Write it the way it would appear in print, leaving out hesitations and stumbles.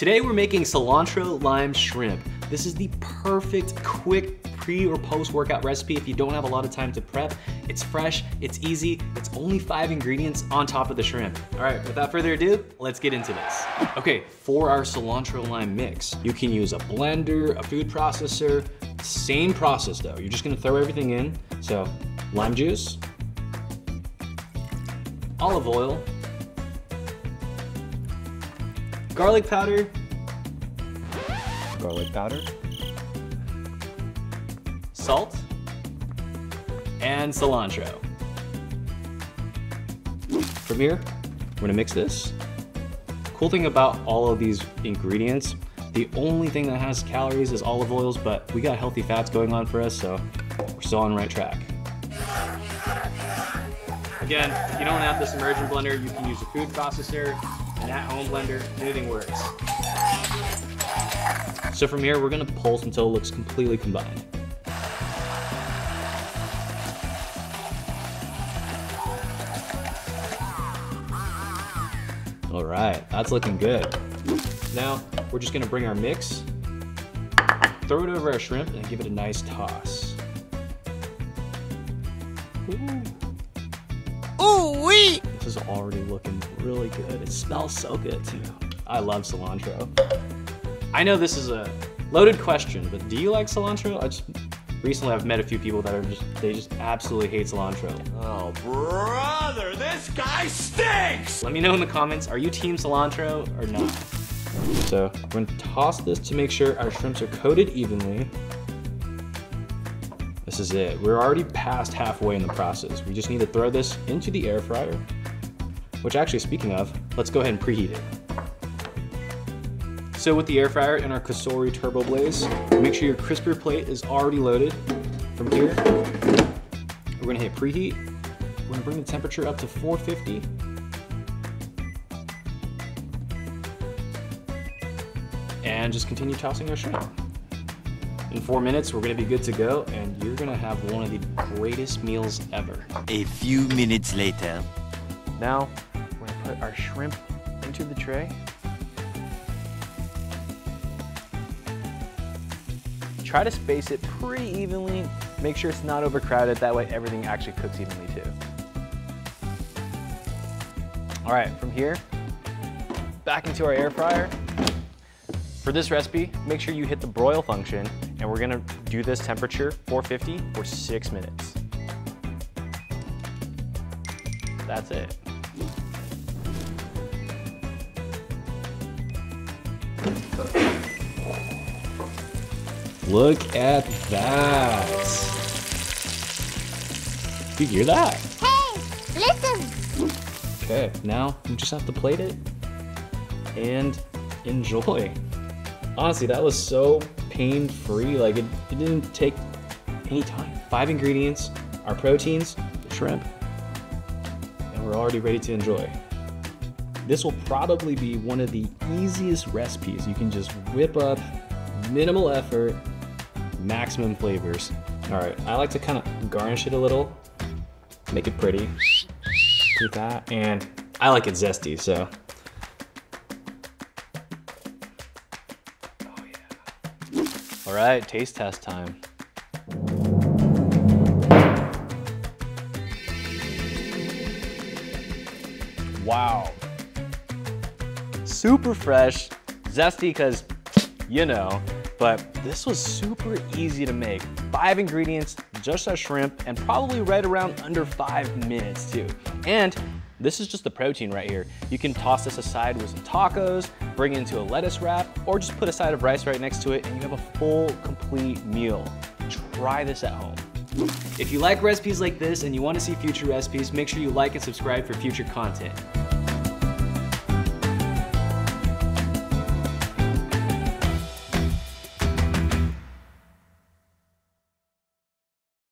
Today we're making cilantro-lime shrimp. This is the perfect, quick pre or post-workout recipe if you don't have a lot of time to prep. It's fresh, it's easy, it's only 5 ingredients on top of the shrimp. All right, without further ado, let's get into this. Okay, for our cilantro-lime mix, you can use a blender, a food processor. Same process though, you're just gonna throw everything in. So, lime juice, olive oil, garlic powder, salt, and cilantro. From here, we're gonna mix this. Cool thing about all of these ingredients, the only thing that has calories is olive oils, but we got healthy fats going on for us, so we're still on the right track. Again, if you don't have this immersion blender, you can use a food processor, an at-home blender, anything works. So from here, we're gonna pulse until it looks completely combined. All right, that's looking good. Now, we're just gonna bring our mix, throw it over our shrimp, and give it a nice toss. Ooh-wee! This is already looking really good. It smells so good too. I love cilantro. I know this is a loaded question, but do you like cilantro? Recently I've met a few people that they just absolutely hate cilantro. Oh, brother, this guy stinks! Let me know in the comments, are you team cilantro or not? So we're gonna toss this to make sure our shrimps are coated evenly. This is it. We're already past halfway in the process. We just need to throw this into the air fryer, which actually, speaking of, let's go ahead and preheat it. So with the air fryer and our COSORI TurboBlaze, make sure your crisper plate is already loaded. From here, we're gonna hit preheat. We're gonna bring the temperature up to 450. And just continue tossing our shrimp. In 4 minutes, we're gonna be good to go, and you're gonna have one of the greatest meals ever. A few minutes later. Now, we're gonna put our shrimp into the tray. Try to space it pretty evenly. Make sure it's not overcrowded, that way everything actually cooks evenly too. All right, from here, back into our air fryer. For this recipe, make sure you hit the broil function, and we're gonna do this temperature 450 for 6 minutes. That's it. Look at that. You hear that? Hey, listen. Okay, now we just have to plate it and enjoy. Honestly, that was so pain-free. Like it didn't take any time. 5 ingredients, our proteins, the shrimp, and we're already ready to enjoy. This will probably be one of the easiest recipes you can just whip up, minimal effort, maximum flavors. All right, I like to kind of garnish it a little, make it pretty, like that, and I like it zesty, so. Oh yeah. All right, taste test time. Wow. Super fresh, zesty because, you know, but this was super easy to make. 5 ingredients, just our shrimp, and probably right around under 5 minutes too. And this is just the protein right here. You can toss this aside with some tacos, bring it into a lettuce wrap, or just put a side of rice right next to it, and you have a full, complete meal. Try this at home. If you like recipes like this and you want to see future recipes, make sure you like and subscribe for future content.